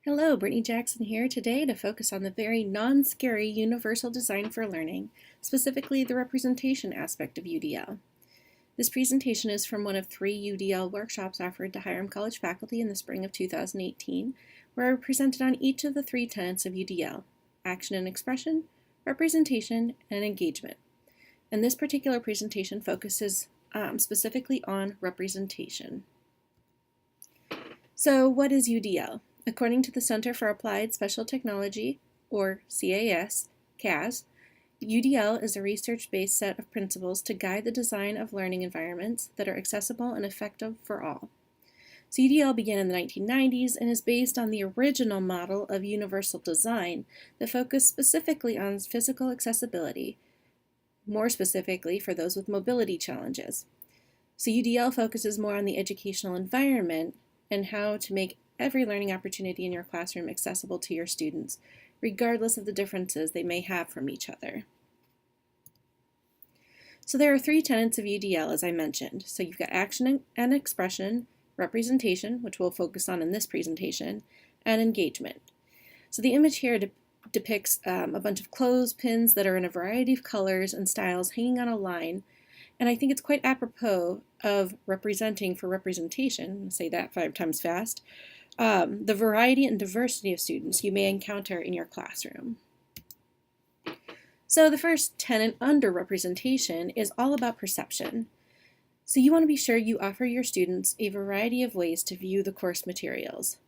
Hello, Brittany Jackson here today to focus on the very non-scary universal design for learning, specifically the representation aspect of UDL. This presentation is from one of 3 UDL workshops offered to Hiram College faculty in the spring of 2018, where I presented on each of the 3 tenets of UDL: action and expression, representation, and engagement. And this particular presentation focuses specifically on representation. So what is UDL? According to the Center for Applied Special Technology, or CAS, UDL is a research-based set of principles to guide the design of learning environments that are accessible and effective for all. So UDL began in the 1990s and is based on the original model of universal design that focused specifically on physical accessibility, more specifically for those with mobility challenges. So UDL focuses more on the educational environment and how to make every learning opportunity in your classroom accessible to your students, regardless of the differences they may have from each other. So there are 3 tenets of UDL, as I mentioned. So you've got action and expression, representation, which we'll focus on in this presentation, and engagement. So the image here depicts a bunch of clothespins that are in a variety of colors and styles hanging on a line, and I think it's quite apropos of representing for representation, I'll say that 5 times fast, the variety and diversity of students you may encounter in your classroom. So the first tenet under representation is all about perception. So you want to be sure you offer your students a variety of ways to view the course materials.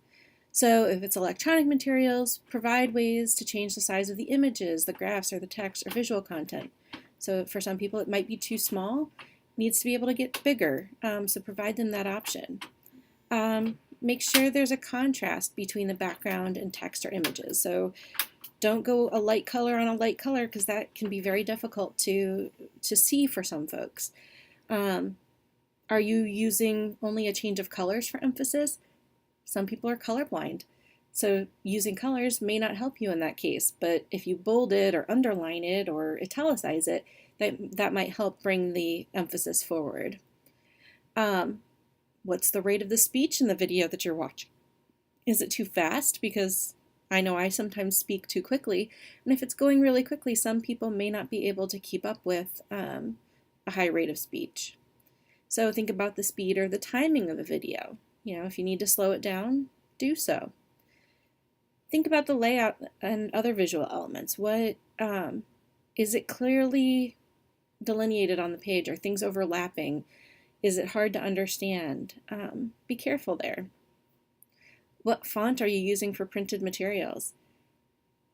So if it's electronic materials, provide ways to change the size of the images, the graphs, or the text, or visual content. So for some people it might be too small, needs to be able to get bigger, so provide them that option. Make sure there's a contrast between the background and text or images. So don't go a light color on a light color because that can be very difficult to see for some folks. Are you using only a change of colors for emphasis? Some people are colorblind, so using colors may not help you in that case, but if you bold it or underline it or italicize it, that might help bring the emphasis forward. What's the rate of the speech in the video that you're watching? Is it too fast? Because I know I sometimes speak too quickly, and if it's going really quickly, some people may not be able to keep up with a high rate of speech. So think about the speed or the timing of the video. If you need to slow it down, do so. Think about the layout and other visual elements. What is it clearly delineated on the page? Are things overlapping? Is it hard to understand? Be careful there. What font are you using for printed materials?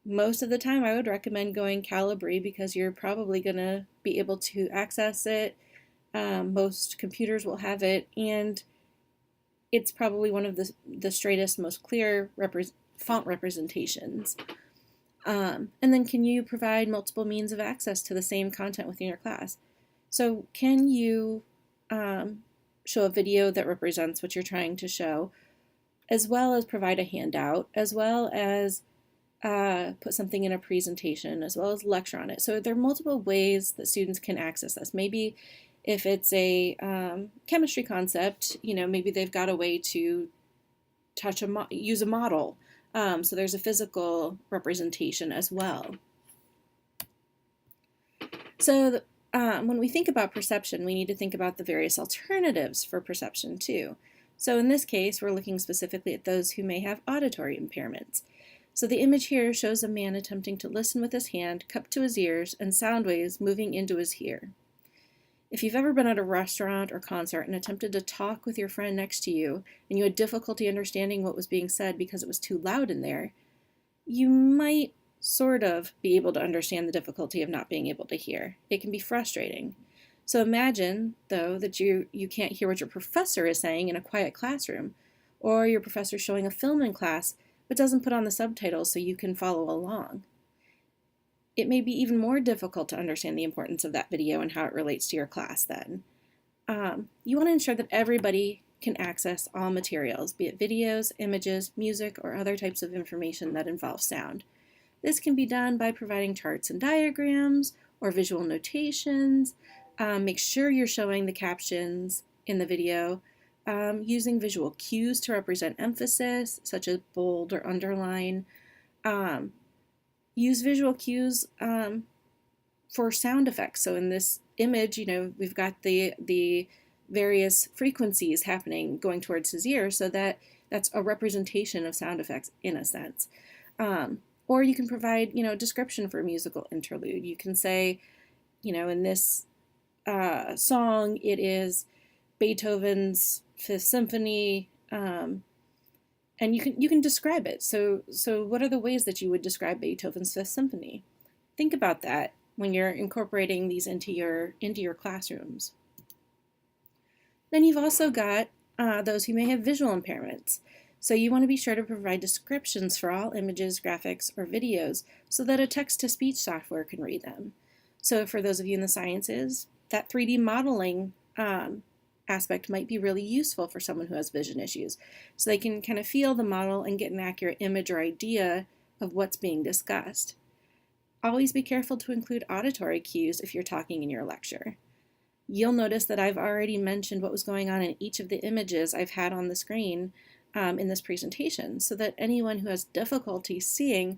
Most of the time I would recommend going Calibri because you're probably going to be able to access it. Most computers will have it, and it's probably one of the straightest, most clear font representations. And then can you provide multiple means of access to the same content within your class? So can you show a video that represents what you're trying to show, as well as provide a handout, as well as put something in a presentation, as well as lecture on it. So there are multiple ways that students can access this. Maybe if it's a chemistry concept, maybe they've got a way to use a model. So there's a physical representation as well. So when we think about perception, we need to think about the various alternatives for perception too. So in this case, we're looking specifically at those who may have auditory impairments. So the image here shows a man attempting to listen with his hand cupped to his ears and sound waves moving into his ear. If you've ever been at a restaurant or concert and attempted to talk with your friend next to you and you had difficulty understanding what was being said because it was too loud in there, you might sort of be able to understand the difficulty of not being able to hear. It can be frustrating. So imagine, though, that you can't hear what your professor is saying in a quiet classroom, or your professor showing a film in class but doesn't put on the subtitles so you can follow along. It may be even more difficult to understand the importance of that video and how it relates to your class then. You want to ensure that everybody can access all materials, be it videos, images, music, or other types of information that involve sound. This can be done by providing charts and diagrams or visual notations. Make sure you're showing the captions in the video using visual cues to represent emphasis, such as bold or underline. Use visual cues for sound effects. So in this image, we've got the various frequencies happening going towards his ear, so that's a representation of sound effects in a sense. Or you can provide, description for a musical interlude. You can say, in this song, it is Beethoven's Fifth Symphony, and you can describe it. So what are the ways that you would describe Beethoven's Fifth Symphony? Think about that when you're incorporating these into your classrooms. Then you've also got those who may have visual impairments. So you want to be sure to provide descriptions for all images, graphics, or videos so that a text-to-speech software can read them. So for those of you in the sciences, that 3D modeling aspect might be really useful for someone who has vision issues. So they can kind of feel the model and get an accurate image or idea of what's being discussed. Always be careful to include auditory cues if you're talking in your lecture. You'll notice that I've already mentioned what was going on in each of the images I've had on the screen in this presentation, so that anyone who has difficulty seeing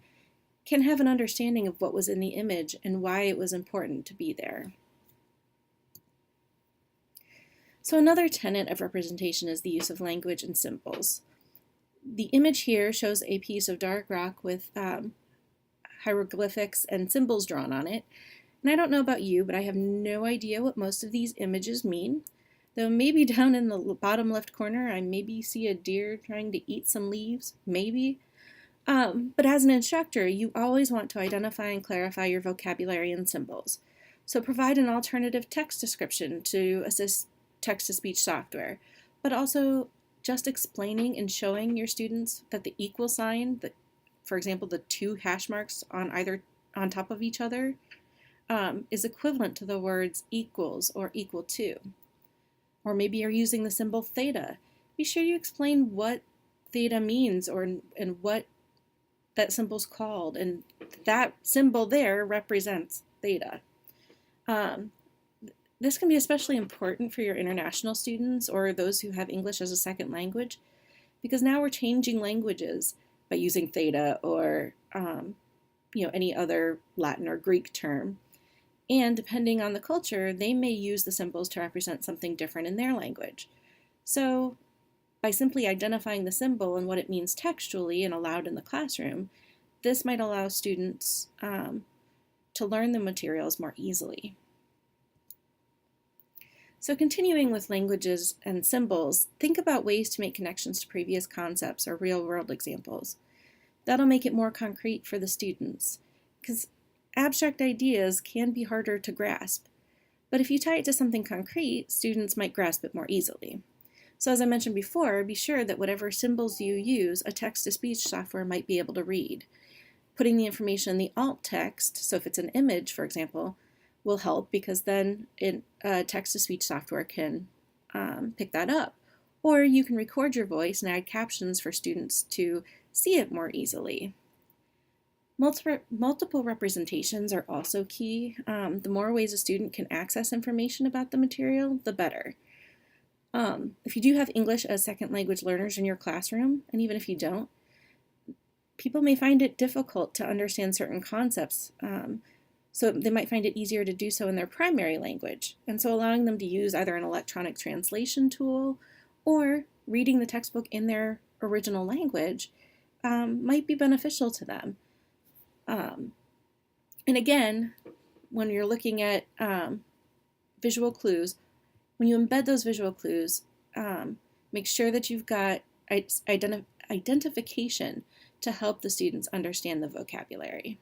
can have an understanding of what was in the image and why it was important to be there. So another tenet of representation is the use of language and symbols. The image here shows a piece of dark rock with hieroglyphics and symbols drawn on it. And I don't know about you, but I have no idea what most of these images mean. Though maybe down in the bottom left corner, I maybe see a deer trying to eat some leaves, maybe. But as an instructor, you always want to identify and clarify your vocabulary and symbols. So provide an alternative text description to assist text-to-speech software, but also just explaining and showing your students that the equal sign, for example, the two hash marks on top of each other, is equivalent to the words equals or equal to. Or maybe you're using the symbol theta. Be sure you explain what theta means and what that symbol's called, and that symbol there represents theta. This can be especially important for your international students or those who have English as a second language, because now we're changing languages by using theta or any other Latin or Greek term. And depending on the culture, they may use the symbols to represent something different in their language. So by simply identifying the symbol and what it means textually and aloud in the classroom, this might allow students to learn the materials more easily. So continuing with languages and symbols, think about ways to make connections to previous concepts or real-world examples. That'll make it more concrete for the students, because abstract ideas can be harder to grasp. But if you tie it to something concrete, students might grasp it more easily. So as I mentioned before, be sure that whatever symbols you use, a text-to-speech software might be able to read. Putting the information in the alt text, so if it's an image, for example, will help, because then text-to-speech software can pick that up. Or you can record your voice and add captions for students to see it more easily. Multiple representations are also key. The more ways a student can access information about the material, the better. If you do have English as second language learners in your classroom, and even if you don't, people may find it difficult to understand certain concepts, so they might find it easier to do so in their primary language. And so allowing them to use either an electronic translation tool or reading the textbook in their original language might be beneficial to them. And again, when you're looking at visual clues, when you embed those visual clues, make sure that you've got identification to help the students understand the vocabulary.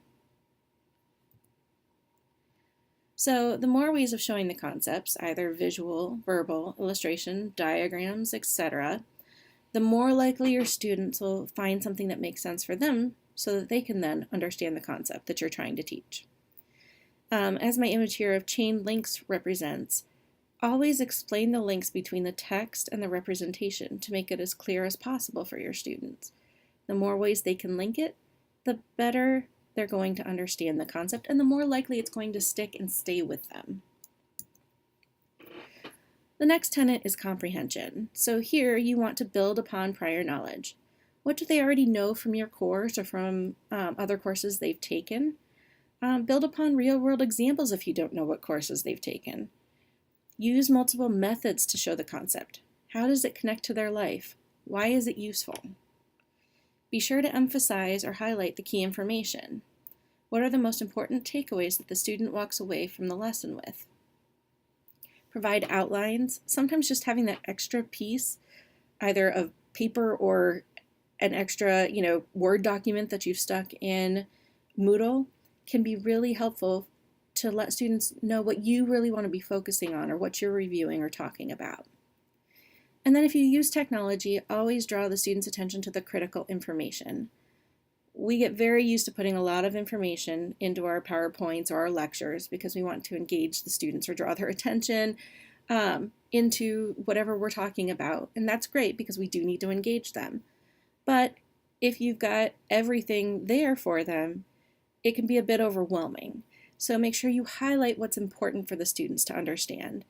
So the more ways of showing the concepts, either visual, verbal, illustration, diagrams, etc., the more likely your students will find something that makes sense for them so that they can then understand the concept that you're trying to teach. As my image here of chain links represents, always explain the links between the text and the representation to make it as clear as possible for your students. The more ways they can link it, the better they're going to understand the concept, and the more likely it's going to stick and stay with them. The next tenet is comprehension. So here you want to build upon prior knowledge. What do they already know from your course or from other courses they've taken? Build upon real-world examples if you don't know what courses they've taken. Use multiple methods to show the concept. How does it connect to their life? Why is it useful? Be sure to emphasize or highlight the key information. What are the most important takeaways that the student walks away from the lesson with? Provide outlines. Sometimes just having that extra piece, either of paper or an extra, Word document that you've stuck in Moodle, can be really helpful to let students know what you really want to be focusing on or what you're reviewing or talking about. And then if you use technology, always draw the student's attention to the critical information. We get very used to putting a lot of information into our PowerPoints or our lectures because we want to engage the students or draw their attention into whatever we're talking about. And that's great because we do need to engage them. But if you've got everything there for them, it can be a bit overwhelming. So make sure you highlight what's important for the students to understand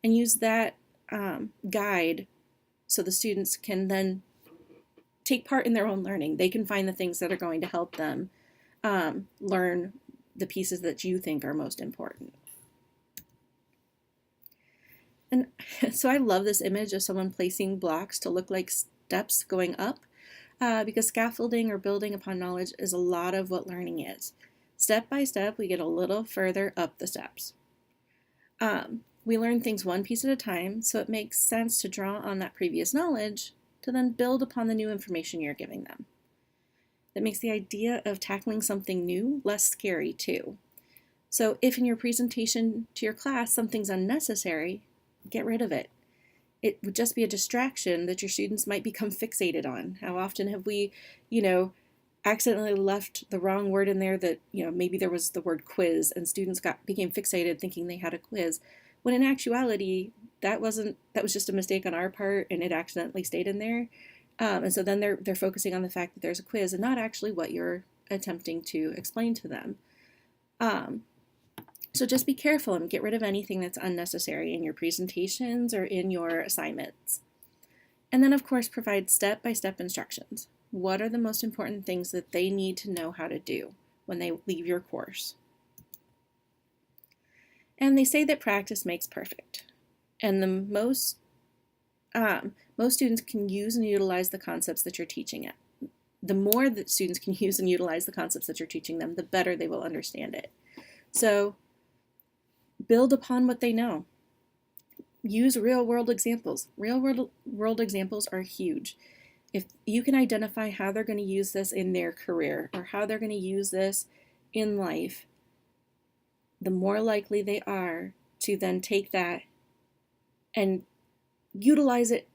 and use that guide so the students can then take part in their own learning. They can find the things that are going to help them learn the pieces that you think are most important. And so I love this image of someone placing blocks to look like steps going up because scaffolding or building upon knowledge is a lot of what learning is. Step by step, we get a little further up the steps. We learn things one piece at a time, so it makes sense to draw on that previous knowledge to then build upon the new information you're giving them. That makes the idea of tackling something new less scary too. So if in your presentation to your class something's unnecessary, get rid of it. It would just be a distraction that your students might become fixated on. How often have we, accidentally left the wrong word in there that, maybe there was the word quiz and students became fixated thinking they had a quiz, when in actuality, that was just a mistake on our part and it accidentally stayed in there. And so then they're focusing on the fact that there's a quiz and not actually what you're attempting to explain to them. So just be careful and get rid of anything that's unnecessary in your presentations or in your assignments. And then, of course, provide step-by-step instructions. What are the most important things that they need to know how to do when they leave your course? And they say that practice makes perfect. And the most students can use and utilize the concepts that you're teaching it. The more that students can use and utilize the concepts that you're teaching them, the better they will understand it. So build upon what they know. Use real-world examples. Real-world examples are huge. If you can identify how they're going to use this in their career or how they're going to use this in life, the more likely they are to then take that and utilize it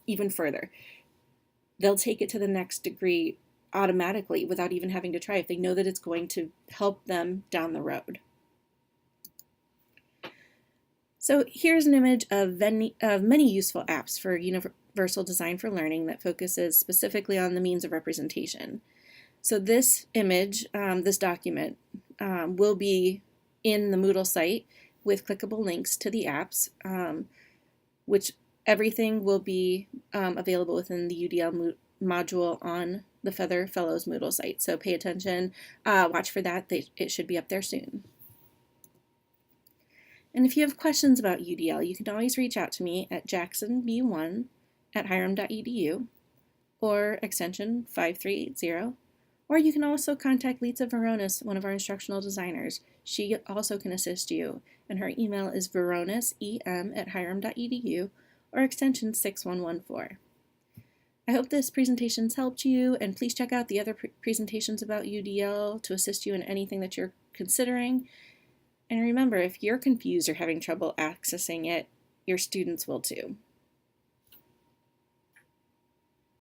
even further. They'll take it to the next degree automatically without even having to try if they know that it's going to help them down the road. So here's an image of many useful apps for Universal Design for Learning that focuses specifically on the means of representation. So this image, this document, will be in the Moodle site with clickable links to the apps, which everything will be available within the UDL module on the Feather Fellows Moodle site. So pay attention, watch for that. It should be up there soon. And if you have questions about UDL, you can always reach out to me at jacksonb1@hiram.edu or extension 5380. Or you can also contact Litza Veronis, one of our instructional designers. She also can assist you, and her email is veronisem@hiram.edu or extension 6114. I hope this presentation's helped you, and please check out the other presentations about UDL to assist you in anything that you're considering. And remember, if you're confused or having trouble accessing it, your students will too.